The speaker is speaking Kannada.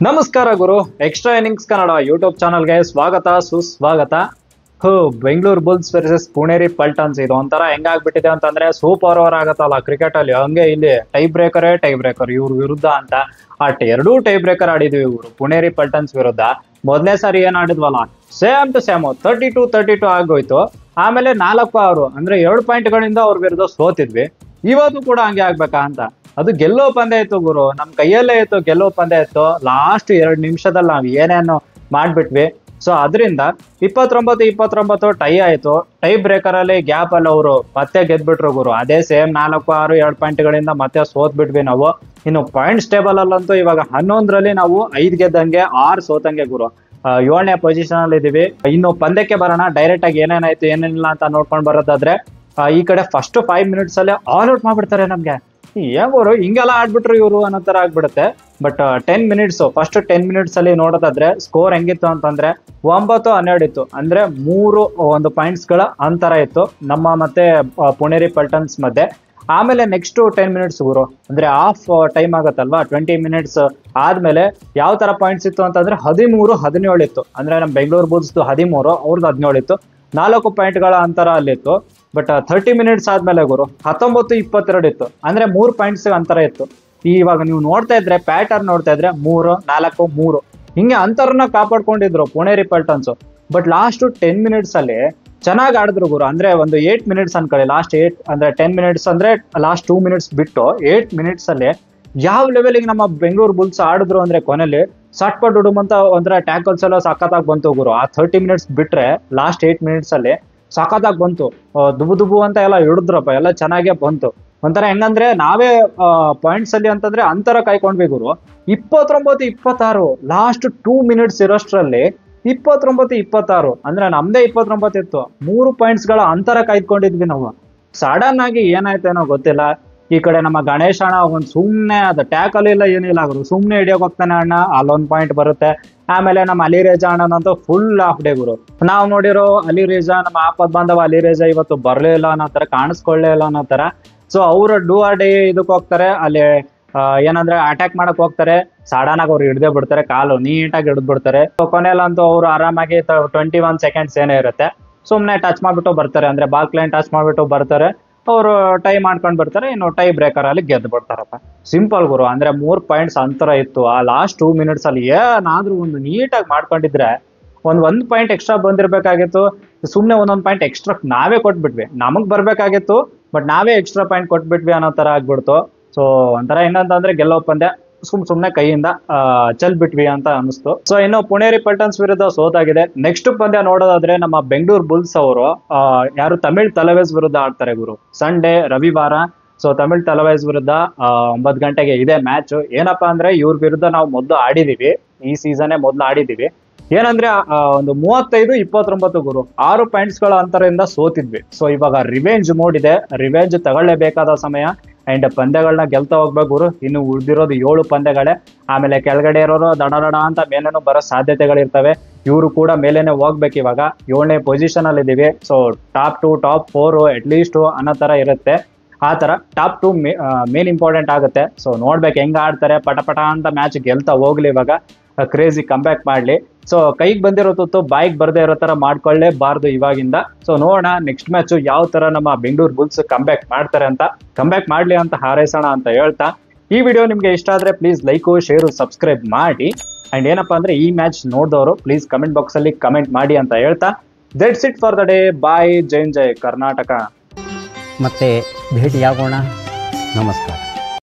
ನಮಸ್ಕಾರ ಗುರು, ಎಕ್ಸ್ಟ್ರಾ ಇನ್ನಿಂಗ್ಸ್ ಕನ್ನಡ ಯೂಟ್ಯೂಬ್ ಚಾನಲ್ಗೆ ಸ್ವಾಗತ ಸುಸ್ವಾಗತ. Bengaluru Bulls versus Puneri Paltans. ಇದು ಒಂಥರ ಹೆಂಗಾಗ್ಬಿಟ್ಟಿದೆ ಅಂತಂದ್ರೆ ಸೂಪರ್ ಓವರ್ ಆಗತ್ತಲ್ಲ ಕ್ರಿಕೆಟ್ ಅಲ್ಲಿ, ಹಂಗೆ ಇಲ್ಲಿ ಟೈ ಬ್ರೇಕರ್ ಇವ್ರ ವಿರುದ್ಧ ಅಂತ ಎರಡೂ ಟೈ ಬ್ರೇಕರ್ ಆಡಿದ್ವಿ ಇವರು ಪುಣೇರಿ ಪಲ್ಟನ್ಸ್ ವಿರುದ್ಧ. ಮೊದಲನೇ ಸಾರಿ ಏನ್ ಆಡಿದ್ವಲ್ಲ, ಸೇಮ್ ಟು ಸೇಮ್ 32 ಆಗೋಯ್ತು. ಆಮೇಲೆ 4-6 ಅಂದ್ರೆ 2 ಪಾಯಿಂಟ್ಗಳಿಂದ ಅವ್ರ ವಿರುದ್ಧ ಸೋತಿದ್ವಿ. ಇವತ್ತು ಕೂಡ ಹಂಗೆ ಆಗ್ಬೇಕಾ ಅಂತ, ಅದು ಗೆಲ್ಲೋ ಪಂದ್ಯ ಇತ್ತು ಗುರು, ನಮ್ ಕೈಯಲ್ಲೇ ಇತ್ತು ಗೆಲ್ಲೋ ಪಂದ್ಯ ಇತ್ತು. ಲಾಸ್ಟ್ 2 ನಿಮಿಷದಲ್ಲಿ ನಾವ್ ಏನೇನು ಮಾಡ್ಬಿಟ್ವಿ. ಸೊ ಅದರಿಂದ 29 ಟೈ ಆಯ್ತು. ಟೈ ಬ್ರೇಕರ್ ಅಲ್ಲಿ ಗ್ಯಾಪ್ ಅಲ್ಲಿ ಅವರು ಮತ್ತೆ ಗೆದ್ಬಿಟ್ರು ಗುರು. ಅದೇ ಸೇಮ್ 4-6 2 ಪಾಯಿಂಟ್ಗಳಿಂದ ಮತ್ತೆ ಸೋತ್ ಬಿಟ್ವಿ ನಾವು. ಇನ್ನು ಪಾಯಿಂಟ್ಸ್ ಟೇಬಲ್ ಅಲ್ಲಂತೂ ಇವಾಗ 11ರಲ್ಲಿ ನಾವು 5 ಗೆದ್ದಂಗೆ 6 ಸೋತಂಗೆ ಗುರು. 7ನೇ ಪೊಸಿಷನ್ ಅಲ್ಲಿ ಇದೀವಿ. ಇನ್ನು ಪಂದ್ಯಕ್ಕೆ ಬರೋಣ, ಡೈರೆಕ್ಟ್ ಆಗಿ ಏನೇನಾಯ್ತು ಏನೇನಿಲ್ಲ ಅಂತ ನೋಡ್ಕೊಂಡ್ ಬರೋದಾದ್ರೆ, ಈ ಕಡೆ ಫಸ್ಟ್ 5 ಮಿನಿಟ್ಸ್ ಅಲ್ಲೇ ಆಲ್ ಔಟ್ ಮಾಡ್ಬಿಡ್ತಾರೆ ನಮ್ಗೆ. ಏನ್ಗೋರು ಹಿಂಗೆಲ್ಲ ಆಡ್ಬಿಟ್ರು ಇವರು ಅನ್ನೋ ತರ ಆಗ್ಬಿಡುತ್ತೆ. ಬಟ್ 10 ಮಿನಿಟ್ಸ್ ಫಸ್ಟ್ 10 ಮಿನಿಟ್ಸ್ ಅಲ್ಲಿ ನೋಡೋದಾದ್ರೆ ಸ್ಕೋರ್ ಹೆಂಗಿತ್ತು ಅಂತಂದ್ರೆ 9-12 ಇತ್ತು. ಅಂದ್ರೆ 3 ಪಾಯಿಂಟ್ಸ್ ಗಳ ಅಂತರ ಇತ್ತು ನಮ್ಮ ಮತ್ತೆ ಪುಣೇರಿ ಪಲ್ಟನ್ಸ್ ಮಧ್ಯೆ. ಆಮೇಲೆ ನೆಕ್ಸ್ಟ್ 10 ಮಿನಿಟ್ಸ್ ಗುರು, ಅಂದ್ರೆ ಹಾಫ್ ಟೈಮ್ ಆಗತ್ತಲ್ವಾ, 20 ಮಿನಿಟ್ಸ್ ಆದ್ಮೇಲೆ ಯಾವ ತರ ಪಾಯಿಂಟ್ಸ್ ಇತ್ತು ಅಂತಂದ್ರೆ 13-17 ಇತ್ತು. ಅಂದ್ರೆ ನಮ್ ಬೆಂಗಳೂರು ಬುಲ್ಸ್ 13, ಅವ್ರದ್ದು 17 ಇತ್ತು. 4 ಪಾಯಿಂಟ್ಗಳ ಅಂತರ ಅಲ್ಲಿತ್ತು. ಬಟ್ 30 ಮಿನಿಟ್ಸ್ ಆದ್ಮೇಲೆ ಗುರು 19-22 ಇತ್ತು. ಅಂದ್ರೆ 3 ಪಾಯಿಂಟ್ಸ್ ಅಂತರ ಇತ್ತು. ಇವಾಗ ನೀವು ನೋಡ್ತಾ ಇದ್ರೆ ಪ್ಯಾಟರ್ನ್ ನೋಡ್ತಾ ಇದ್ರೆ 3-4-3 ಹಿಂಗೆ ಅಂತರನ ಕಾಪಾಡ್ಕೊಂಡಿದ್ರು Puneri Paltans. But last 10 minutes ಅಲ್ಲಿ ಚೆನ್ನಾಗಿ ಆಡಿದ್ರು ಗುರು. ಅಂದ್ರೆ ಒಂದು 8 ಮಿನಿಟ್ಸ್ ಅನ್ಕೊಳ್ಳಿ, ಲಾಸ್ಟ್ 8 ಅಂದ್ರೆ 10 ಮಿನಿಟ್ಸ್ ಅಂದ್ರೆ ಲಾಸ್ಟ್ 2 ಮಿನಿಟ್ಸ್ ಬಿಟ್ಟು 8 ಮಿನಿಟ್ಸ್ ಅಲ್ಲಿ ಯಾವ ಲೆವೆಲ್ಗೆ ನಮ್ಮ ಬೆಂಗಳೂರು ಬುಲ್ಸ್ ಆಡಿದ್ರು ಅಂದ್ರೆ ಕೊನೆಯಲ್ಲಿ ಸಟ್ಪಟ್ ಹುಡುಮಂತ ಒಂಥರ ಟ್ಯಾಕಲ್ಸ್ ಎಲ್ಲ ಸಖತ್ತಾಗಿ ಬಂತು ಗುರು. ಆ 30 ಮಿನಿಟ್ಸ್ ಬಿಟ್ರೆ ಲಾಸ್ಟ್ 8 ಮಿನಿಟ್ಸ್ ಅಲ್ಲಿ ಸಖತ್ತಾಗಿ ಬಂತು. ದುಬು ಅಂತ ಎಲ್ಲ ಹಿಡಿದ್ರಪ್ಪ, ಎಲ್ಲ ಚೆನ್ನಾಗೇ ಬಂತು. ಒಂಥರ ಹೆಂಗಂದ್ರೆ ನಾವೇ ಪಾಯಿಂಟ್ಸ್ ಅಲ್ಲಿ ಅಂತಂದ್ರೆ ಅಂತರ ಕಾಯ್ಕೊಂಡ್ವಿ ಗುರು. 29-26 ಲಾಸ್ಟ್ 2 ಮಿನಿಟ್ಸ್ ಇರೋಷ್ಟ್ರಲ್ಲಿ 29-26 ಅಂದ್ರೆ ನಮ್ದೇ 29 ಇತ್ತು. 3 ಪಾಯಿಂಟ್ಸ್ ಗಳ ಅಂತರ ಕಾಯ್ಕೊಂಡಿದ್ವಿ ನಾವು. ಸಡನ್ ಆಗಿ ಏನಾಯ್ತೇನೋ ಗೊತ್ತಿಲ್ಲ. ಈ ಕಡೆ ನಮ್ಮ ಗಣೇಶ್ ಅಣ್ಣ ಒಂದ್ ಸುಮ್ನೆ ಅದು ಟ್ಯಾಕಲ್ ಇಲ್ಲ ಏನಿಲ್ಲ ಗುರು, ಸುಮ್ನೆ ಹಿಡಿಯೋಕ್ ಹೋಗ್ತಾನೆ ಅಣ್ಣ, ಅಲ್ಲೊಂದ್ ಪಾಯಿಂಟ್ ಬರುತ್ತೆ. ಆಮೇಲೆ ನಮ್ಮ ಅಲಿ ರೇಜಾ ಅಣ್ಣನಂತೂ ಫುಲ್ ಆಫ್ ಡೇ ಗುರು. ನಾವು ನೋಡಿರೋ ಅಲಿ ರೇಜಾ, ನಮ್ಮ ಆಪತ್ ಬಾಂಧವ ಅಲಿ ರೇಜಾ ಇವತ್ತು ಬರ್ಲೇ ಇಲ್ಲ ಅನ್ನೋ ತರ, ಕಾಣಿಸ್ಕೊಳ್ಳೇ ಇಲ್ಲ ಅನ್ನೋ ತರ. ಸೊ ಅವ್ರು ಡೂ ಆರ್ ಡೇ ಇದಕ್ ಹೋಗ್ತಾರೆ, ಅಲ್ಲಿ ಏನಂದ್ರೆ ಅಟ್ಯಾಕ್ ಮಾಡಕ್ ಹೋಗ್ತಾರೆ. ಸಡನ್ ಆಗಿ ಅವ್ರು ಹಿಡ್ದೇ ಬಿಡ್ತಾರೆ, ಕಾಲು ನೀಟಾಗಿ ಹಿಡಿದ್ ಬಿಡ್ತಾರೆ. ಕೊನೆಯಲ್ಲಂತೂ ಅವ್ರು ಆರಾಮಾಗಿ 21 ಸೆಕೆಂಡ್ಸ್ ಏನೇ ಇರುತ್ತೆ ಸುಮ್ನೆ ಟಚ್ ಮಾಡ್ಬಿಟ್ಟು ಬರ್ತಾರೆ, ಅಂದ್ರೆ ಬಾಲ್ ಕ್ಲೈನ್ ಟಚ್ ಮಾಡ್ಬಿಟ್ಟು ಬರ್ತಾರೆ. ಅವರು ಟೈ ಮಾಡ್ಕೊಂಡ್ ಬರ್ತಾರೆ. ಇನ್ನು ಟೈ ಬ್ರೇಕರ್ ಅಲ್ಲಿ ಗೆದ್ದು ಬಿಡ್ತಾರಪ್ಪ. ಸಿಂಪಲ್ ಗುರು. ಅಂದ್ರೆ 3 ಪಾಯಿಂಟ್ಸ್ ಅಂತರ ಇತ್ತು. ಆ ಲಾಸ್ಟ್ 2 ಮಿನಿಟ್ಸ್ ಅಲ್ಲಿ ಏನಾದ್ರೂ ಒಂದು ನೀಟಾಗಿ ಮಾಡ್ಕೊಂಡಿದ್ರೆ ಒಂದ್ ಪಾಯಿಂಟ್ ಎಕ್ಸ್ಟ್ರಾ ಬಂದಿರ್ಬೇಕಾಗಿತ್ತು. ಸುಮ್ನೆ ಒಂದೊಂದ್ ಪಾಯಿಂಟ್ ಎಕ್ಸ್ಟ್ರಾ ನಾವೇ ಕೊಟ್ಬಿಟ್ವಿ, ನಮಗ್ ಬರ್ಬೇಕಾಗಿತ್ತು ಬಟ್ ನಾವೇ ಎಕ್ಸ್ಟ್ರಾ ಪಾಯಿಂಟ್ ಕೊಟ್ಬಿಟ್ವಿ ಅನ್ನೋ ತರ ಆಗ್ಬಿಡ್ತು. ಸೊ ಒಂಥರ ಹೆಂಗಂತಂದ್ರೆ ಗೆಲ್ಲೋ ಪಂದ್ಯ ಸುಮ್ನೆ ಕೈಯಿಂದ ಚೆಲ್ಬಿಟ್ವಿ ಅಂತ ಅನಿಸ್ತು. ಸೊ ಇನ್ನು ಪುಣೇರಿ ಪಲ್ಟನ್ಸ್ ವಿರುದ್ಧ ಸೋತಾಗಿದೆ. ನೆಕ್ಸ್ಟ್ ಪಂದ್ಯ ನೋಡೋದಾದ್ರೆ ನಮ್ಮ ಬೆಂಗಳೂರು ಬುಲ್ಸ್ ಅವರು ಯಾರು ತಮಿಳ್ ತಲವೇಸ್ ವಿರುದ್ಧ ಆಡ್ತಾರೆ ಗುರು, ಸಂಡೇ ರವಿವಾರ. ಸೊ ತಮಿಳ್ ತಲವೇಸ್ ವಿರುದ್ಧ 9 ಗಂಟೆಗೆ ಇದೆ ಮ್ಯಾಚ್. ಏನಪ್ಪಾ ಅಂದ್ರೆ ಇವ್ರ ವಿರುದ್ಧ ನಾವು ಮೊದಲು ಆಡಿದೀವಿ, ಈ ಸೀಸನ್ನೇ ಮೊದಲು ಆಡಿದೀವಿ. ಏನಂದ್ರೆ ಒಂದು 35-29 ಗುರು, 6 ಪಾಯಿಂಟ್ಸ್ ಗಳ ಅಂತರದಿಂದ ಸೋತಿದ್ವಿ. ಸೊ ಇವಾಗ ರಿವೆಂಜ್ ಮೋಡ್ ಇದೆ, ರಿವೆಂಜ್ ತಗೊಳ್ಳೇಬೇಕಾದ ಸಮಯ. ಅಂಡ್ ಪಂದ್ಯಗಳನ್ನ ಗೆಲ್ತಾ ಹೋಗ್ಬೇಕು ಗುರು. ಇನ್ನು ಉಳಿದಿರೋದು 7 ಪಂದ್ಯಗಳೇ. ಆಮೇಲೆ ಕೆಳಗಡೆ ಇರೋರು ದಡ ಅಂತ ಮೇಲೇನು ಬರೋ ಸಾಧ್ಯತೆಗಳಿರ್ತವೆ. ಇವರು ಕೂಡ ಮೇಲೇನೆ ಹೋಗ್ಬೇಕು. ಇವಾಗ 7ನೇ ಪೊಸಿಷನ್ ಅಲ್ಲಿ ಇದೀವಿ. So top 2 top 4 at least ಅನ್ನೋ ತರ ಇರುತ್ತೆ. ಆ ತರ ಟಾಪ್ 2 ಮೇನ್ ಇಂಪಾರ್ಟೆಂಟ್ ಆಗುತ್ತೆ. ಸೊ ನೋಡ್ಬೇಕು ಹೆಂಗ ಆಡ್ತಾರೆ, ಪಟ ಅಂತ ಮ್ಯಾಚ್ ಗೆಲ್ತಾ ಹೋಗ್ಲಿ. ಇವಾಗ ಕ್ರೇಜಿ ಕಂಬ್ಯಾಕ್ ಮಾಡ್ಲಿ. ಸೊ ಕೈಗೆ ಬಂದಿರೋ ತುತ್ತು ಬಾಯಿಗೆ ಬರ್ದೇ ಇರೋ ತರ ಮಾಡ್ಕೊಳ್ಳೇಬಾರ್ದು ಇವಾಗಿಂದ. ಸೊ ನೋಡೋಣ ನೆಕ್ಸ್ಟ್ ಮ್ಯಾಚ್ ಯಾವ ತರ ನಮ್ಮ ಬೆಂಗಳೂರು ಬುಲ್ಸ್ ಕಂಬ್ಯಾಕ್ ಮಾಡ್ತಾರೆ ಅಂತ. ಕಂಬ್ಯಾಕ್ ಮಾಡ್ಲಿ ಅಂತ ಹಾರೈಸೋಣ ಅಂತ ಹೇಳ್ತಾ, ಈ ವಿಡಿಯೋ ನಿಮ್ಗೆ ಇಷ್ಟ ಆದ್ರೆ ಪ್ಲೀಸ್ ಲೈಕ್ ಶೇರು ಸಬ್ಸ್ಕ್ರೈಬ್ ಮಾಡಿ. ಅಂಡ್ ಏನಪ್ಪಾ ಅಂದ್ರೆ ಈ ಮ್ಯಾಚ್ ನೋಡಿದವರು ಪ್ಲೀಸ್ ಕಮೆಂಟ್ ಬಾಕ್ಸ್ ಅಲ್ಲಿ ಕಮೆಂಟ್ ಮಾಡಿ ಅಂತ ಹೇಳ್ತಾ, that's it for the day. Bye. ಜೈ ಕರ್ನಾಟಕ. ಮತ್ತೆ ಭೇಟಿಯಾಗೋಣ. ನಮಸ್ಕಾರ.